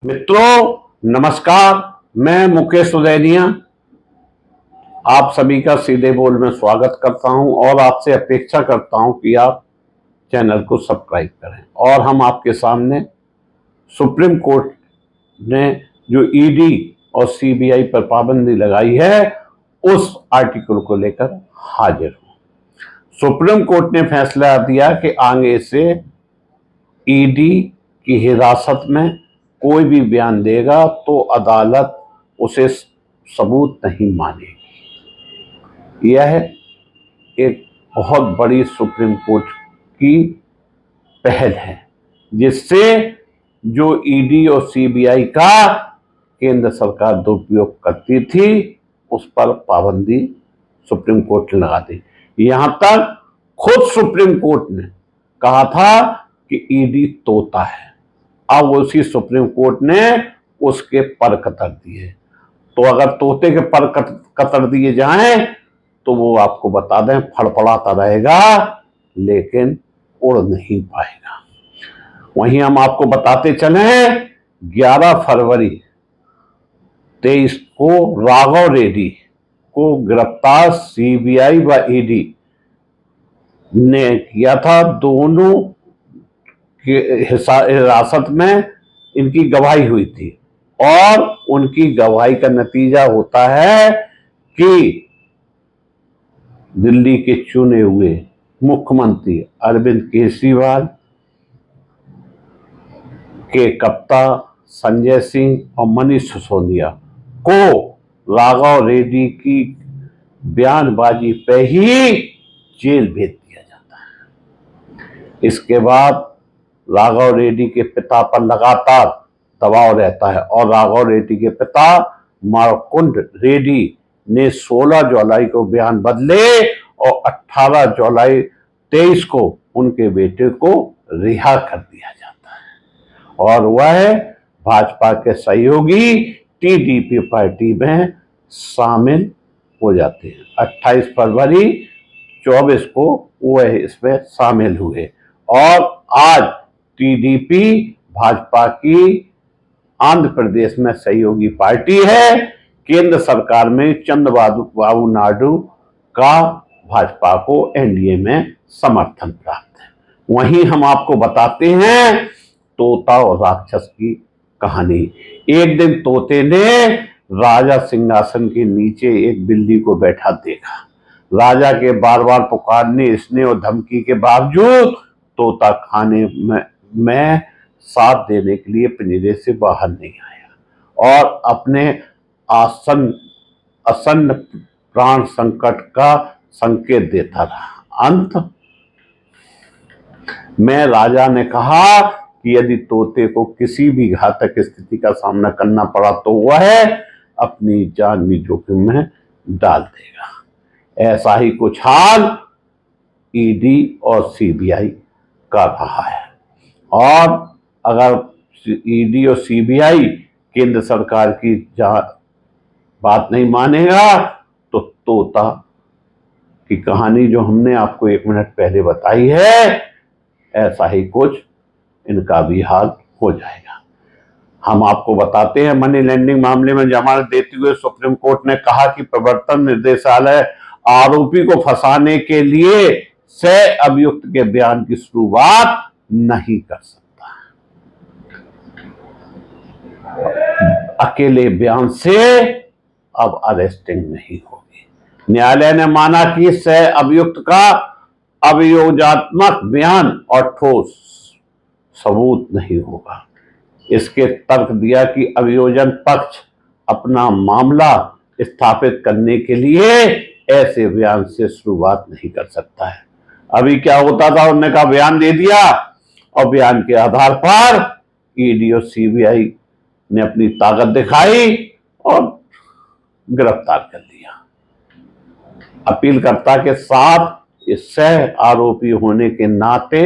मित्रों नमस्कार, मैं मुकेश उदैनिया आप सभी का सीधे बोल में स्वागत करता हूं और आपसे अपेक्षा करता हूं कि आप चैनल को सब्सक्राइब करें। और हम आपके सामने सुप्रीम कोर्ट ने जो ईडी और सीबीआई पर पाबंदी लगाई है उस आर्टिकल को लेकर हाजिर हूं। सुप्रीम कोर्ट ने फैसला दिया कि आगे से ईडी की हिरासत में कोई भी बयान देगा तो अदालत उसे सबूत नहीं मानेगी। यह एक बहुत बड़ी सुप्रीम कोर्ट की पहल है जिससे जो ईडी और सीबीआई का केंद्र सरकार दुरुपयोग करती थी उस पर पाबंदी सुप्रीम कोर्ट ने लगा दी। यहां तक खुद सुप्रीम कोर्ट ने कहा था कि ईडी तोता है। अब उसी सुप्रीम कोर्ट ने उसके पर कतर दिए। तो अगर तोते के पर कतर दिए जाएं तो वो आपको बता दें फड़फड़ाता रहेगा लेकिन उड़ नहीं पाएगा। वहीं हम आपको बताते चले 11 फरवरी 23 को राघव रेड्डी को गिरफ्तार सीबीआई व ईडी ने किया था। दोनों हिरासत में इनकी गवाही हुई थी और उनकी गवाही का नतीजा होता है कि दिल्ली के चुने हुए मुख्यमंत्री अरविंद केजरीवाल के कप्तान संजय सिंह और मनीष सिसोदिया को राघव रेड्डी की बयानबाजी पे ही जेल भेज दिया जाता है। इसके बाद राघव रेड्डी के पिता पर लगातार दबाव रहता है और राघव रेड्डी के पिता मारकुंड रेड्डी ने 16 जुलाई को बयान बदले और 18 जुलाई 23 को उनके बेटे को रिहा कर दिया जाता है और वह भाजपा के सहयोगी टीडीपी पार्टी में शामिल हो जाते हैं। 28 फरवरी 24 को वह इसमें शामिल हुए और आज टीडीपी भाजपा की आंध्र प्रदेश में सहयोगी पार्टी है। केंद्र सरकार में चंद्रबाबू नायडू का भाजपा को एनडीए में समर्थन प्राप्त है। वहीं हम आपको बताते हैं तोता और राक्षस की कहानी। एक दिन तोते ने राजा सिंहासन के नीचे एक बिल्ली को बैठा देखा। राजा के बार बार पुकारने स्नेह और धमकी के बावजूद तोता खाने में साथ देने के लिए पिंजरे से बाहर नहीं आया और अपने आसन्न प्राण संकट का संकेत देता रहा। अंत में राजा ने कहा कि यदि तोते को किसी भी घातक स्थिति का सामना करना पड़ा तो वह अपनी जान भी जोखिम में डाल देगा। ऐसा ही कुछ हाल ईडी और सीबीआई का रहा है और अगर ईडी और सीबीआई केंद्र सरकार की बात नहीं मानेगा तो तोता की कहानी जो हमने आपको 1 मिनट पहले बताई है ऐसा ही कुछ इनका भी हाल हो जाएगा। हम आपको बताते हैं मनी लैंडिंग मामले में जमानत देते हुए सुप्रीम कोर्ट ने कहा कि प्रवर्तन निर्देशालय आरोपी को फंसाने के लिए सह अभियुक्त के बयान की शुरुआत नहीं कर सकता। अकेले बयान से अब अरेस्टिंग नहीं होगी। न्यायालय ने माना कि सह अभियुक्त का अभियोगात्मक बयान और ठोस सबूत नहीं होगा। इसके तर्क दिया कि अभियोजन पक्ष अपना मामला स्थापित करने के लिए ऐसे बयान से शुरुआत नहीं कर सकता है। अभी क्या होता था, उन्होंने कहा बयान दे दिया और बयान के आधार पर ईडी और सीबीआई ने अपनी ताकत दिखाई और गिरफ्तार कर लिया। अपीलकर्ता के साथ सह आरोपी होने के नाते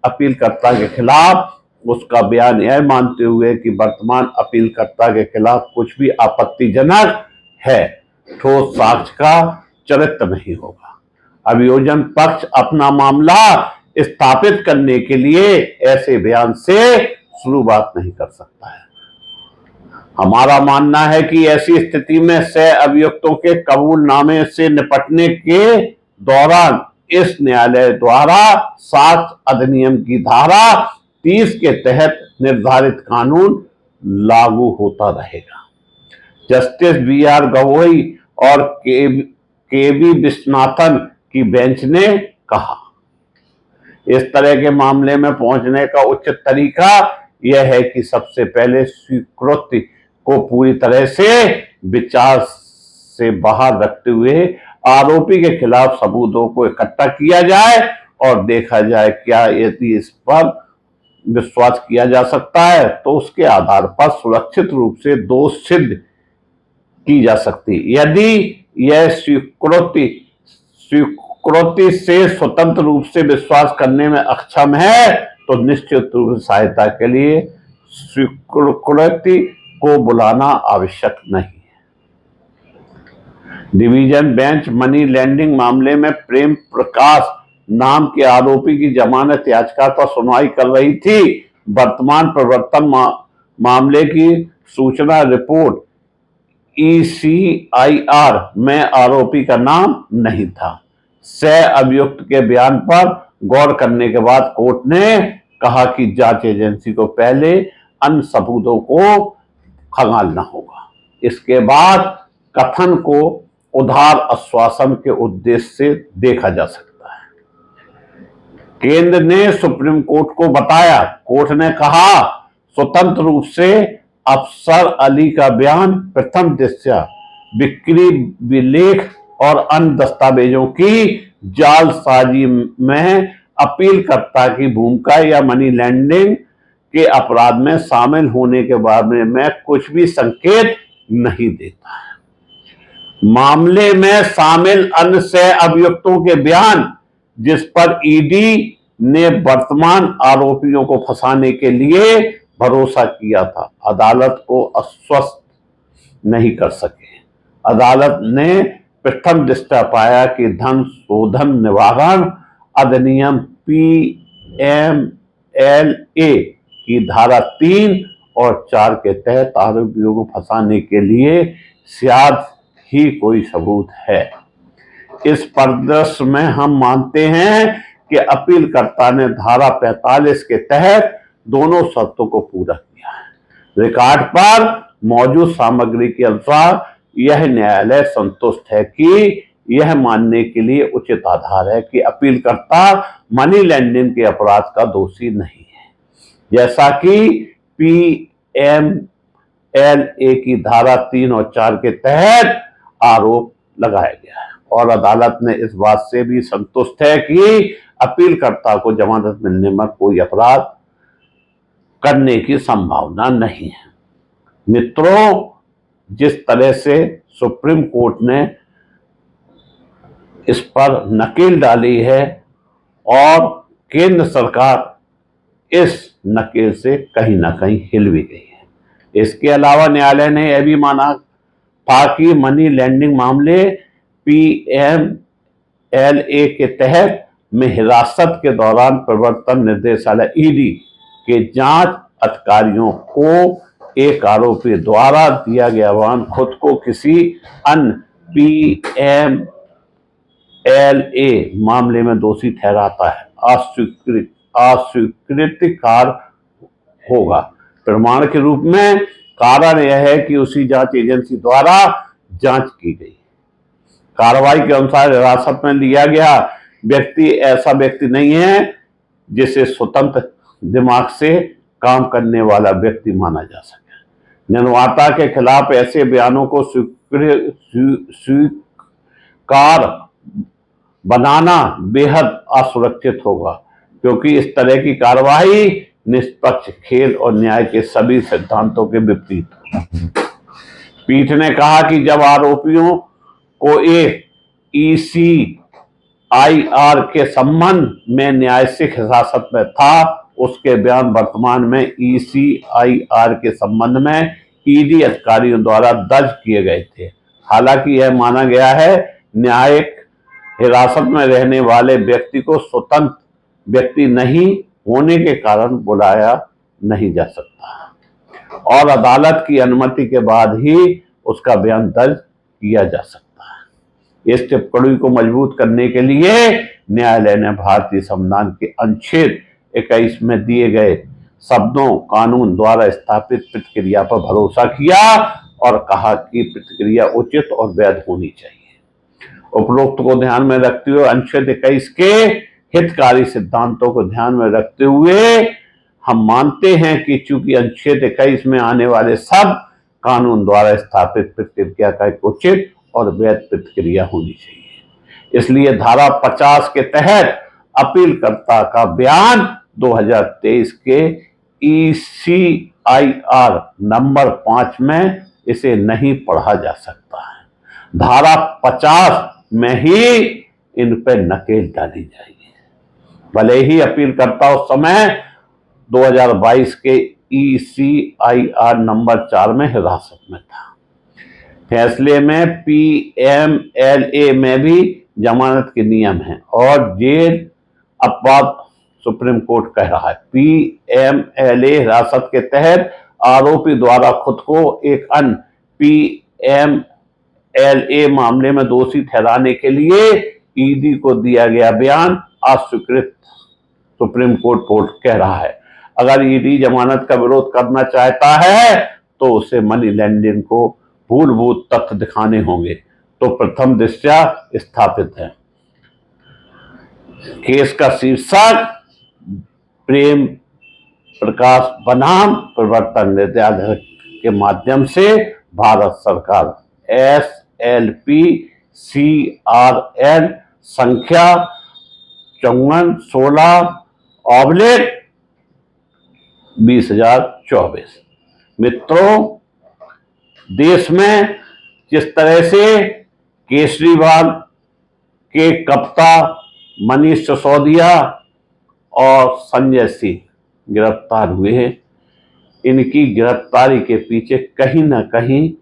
अपीलकर्ता के खिलाफ उसका बयान यह मानते हुए कि वर्तमान अपीलकर्ता के खिलाफ कुछ भी आपत्तिजनक है, ठोस साक्ष्य का चरित्र नहीं होगा। अभियोजन पक्ष अपना मामला स्थापित करने के लिए ऐसे बयान से शुरुआत नहीं कर सकता है। हमारा मानना है कि ऐसी स्थिति में सह अभियुक्तों के कबूलनामे से निपटने के दौरान इस न्यायालय द्वारा साक्ष्य अधिनियम की धारा 30 के तहत निर्धारित कानून लागू होता रहेगा। Justice B R. गवई और के.बी. विश्वनाथन की बेंच ने कहा, इस तरह के मामले में पहुंचने का उचित तरीका यह है कि सबसे पहले स्वीकृति को पूरी तरह से विचार से बाहर रखते हुए आरोपी के खिलाफ सबूतों को इकट्ठा किया जाए और देखा जाए क्या यदि इस पर विश्वास किया जा सकता है तो उसके आधार पर सुरक्षित रूप से दोष सिद्ध की जा सकती। यदि यह स्वीकृति से स्वतंत्र रूप से विश्वास करने में अक्षम है तो निश्चित रूप से सहायता के लिए स्वीकृति को बुलाना आवश्यक नहीं है। डिवीजन बेंच मनी लैंडिंग मामले में प्रेम प्रकाश नाम के आरोपी की जमानत याचिका पर सुनवाई कर रही थी। वर्तमान प्रवर्तन मामले की सूचना रिपोर्ट ECIR में आरोपी का नाम नहीं था। सह अभियुक्त के बयान पर गौर करने के बाद कोर्ट ने कहा कि जांच एजेंसी को पहले अन्य सबूतों को खंगालना होगा। इसके बाद कथन को उधार आश्वासन के उद्देश्य से देखा जा सकता है। केंद्र ने सुप्रीम कोर्ट को बताया, कोर्ट ने कहा स्वतंत्र रूप से अफसर अली का बयान प्रथम दृष्टया बिक्री विलेख और अन्य दस्तावेजों की जालसाजी में अपीलकर्ता की भूमिका या मनी लैंडिंग के अपराध में शामिल होने के बारे में कुछ भी संकेत नहीं देता है। मामले में शामिल अन्य सह अभियुक्तों के बयान जिस पर ईडी ने वर्तमान आरोपियों को फंसाने के लिए भरोसा किया था, अदालत को आश्वस्त नहीं कर सके। अदालत ने प्रथम दृष्टया पाया कि धन शोधन निवारण अधिनियम PMLA की धारा 3 और 4 के तहत आरोपियों को फंसाने के लिए शायद ही कोई सबूत है। इस परिदृश्य में हम मानते हैं कि अपीलकर्ता ने धारा 45 के तहत दोनों शर्तों को पूरा किया है। रिकॉर्ड पर मौजूद सामग्री के अनुसार यह न्यायालय संतुष्ट है कि यह मानने के लिए उचित आधार है कि अपीलकर्ता मनी लैंडिंग के अपराध का दोषी नहीं है, जैसा कि PMLA की धारा 3 और 4 के तहत आरोप लगाया गया है। और अदालत ने इस बात से भी संतुष्ट है कि अपीलकर्ता को जमानत मिलने में कोई अपराध करने की संभावना नहीं है। मित्रों, जिस तरह से सुप्रीम कोर्ट ने इस पर नकेल डाली है और केंद्र सरकार इस नकेल से कहीं ना कहीं हिल भी गई है। इसके अलावा न्यायालय ने यह भी माना था कि मनी लैंडिंग मामले PMLA के तहत में हिरासत के दौरान प्रवर्तन निर्देशालय ED के जांच अधिकारियों को एक आरोपी द्वारा दिया गया बयान खुद को किसी अन्य PMLA मामले में दोषी ठहराता है अस्वीकृतिकार होगा। प्रमाण के रूप में कारण यह है कि उसी जांच एजेंसी द्वारा जांच की गई कार्रवाई के अनुसार हिरासत में लिया गया व्यक्ति ऐसा व्यक्ति नहीं है जिसे स्वतंत्र दिमाग से काम करने वाला व्यक्ति माना जा सके। निर्माता के खिलाफ ऐसे बयानों को स्वीकार बनाना बेहद असुरक्षित होगा, क्योंकि इस तरह की कार्रवाई निष्पक्ष खेल और न्याय के सभी सिद्धांतों के विपरीत होगा। पीठ ने कहा कि जब आरोपियों को एक ECIR के संबंध में न्यायिक हिरासत में था, उसके बयान वर्तमान में ECIR के संबंध में ED अधिकारियों द्वारा दर्ज किए गए थे। हालांकि यह माना गया है न्यायिक हिरासत में रहने वाले व्यक्ति को स्वतंत्र व्यक्ति नहीं होने के कारण बुलाया नहीं जा सकता। और अदालत की अनुमति के बाद ही उसका बयान दर्ज किया जा सकता है। इस टिप्पणी को मजबूत करने के लिए न्यायालय ने भारतीय संविधान के अनुच्छेद 21 में दिए गए शब्दों कानून द्वारा स्थापित प्रतिक्रिया पर भरोसा किया और कहा कि प्रतिक्रिया उचित और वैध होनी चाहिए। उपरोक्त को ध्यान में रखते हुए अनुच्छेद 21 के हितकारी सिद्धांतों को ध्यान में रखते हुए हम मानते हैं कि चूंकि अनुच्छेद 21 में आने वाले सब कानून द्वारा स्थापित प्रतिक्रिया का एक उचित और वैध प्रतिक्रिया होनी चाहिए, इसलिए धारा 50 के तहत अपीलकर्ता का बयान 2023 के ECIR नंबर 5 में इसे नहीं पढ़ा जा सकता है। धारा 50 में ही इन पर नकेल डाली जाएगी। भले ही अपीलकर्ता उस समय 2022 के ECIR नंबर 4 में हिरासत में था। फैसले में PMLA में भी जमानत के नियम हैं और जेल अपवाद सुप्रीम कोर्ट कह रहा है। PMLA हिरासत के तहत आरोपी द्वारा खुद को एक अन्य PMLA मामले में दोषी ठहराने के लिए ईडी को दिया गया बयान अस्वीकृत सुप्रीम कोर्ट कह रहा है। अगर ईडी जमानत का विरोध करना चाहता है तो उसे मनी लैंडिंग को मूलभूत तथ्य दिखाने होंगे तो प्रथम दृष्टया स्थापित है। केस का शीर्षक प्रेम प्रकाश बनाम प्रवर्तन निदेशालय के माध्यम से भारत सरकार SLP CRL संख्या 5416/2024। मित्रों, देश में जिस तरह से केजरीवाल के कप्ता मनीष सिसोदिया और संजय सिंह गिरफ्तार हुए हैं, इनकी गिरफ्तारी के पीछे कहीं ना कहीं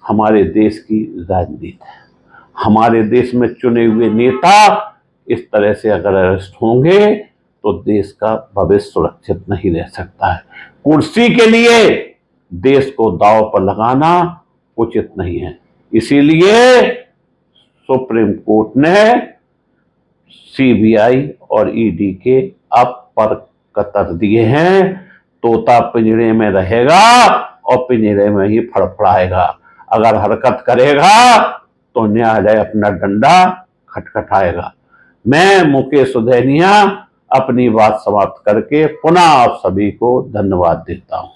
हमारे देश की राजनीति है। हमारे देश में चुने हुए नेता इस तरह से अगर अरेस्ट होंगे तो देश का भविष्य सुरक्षित नहीं रह सकता है। कुर्सी के लिए देश को दांव पर लगाना उचित नहीं है। इसीलिए सुप्रीम कोर्ट ने CBI और ED के अब पर कतर दिए हैं। तोता पिंजरे में रहेगा और पिंजरे में ही फड़फड़ाएगा। अगर हरकत करेगा तो न्यायालय अपना डंडा खटखटाएगा। मैं मुकेश सुधैनिया अपनी बात समाप्त करके पुनः आप सभी को धन्यवाद देता हूं।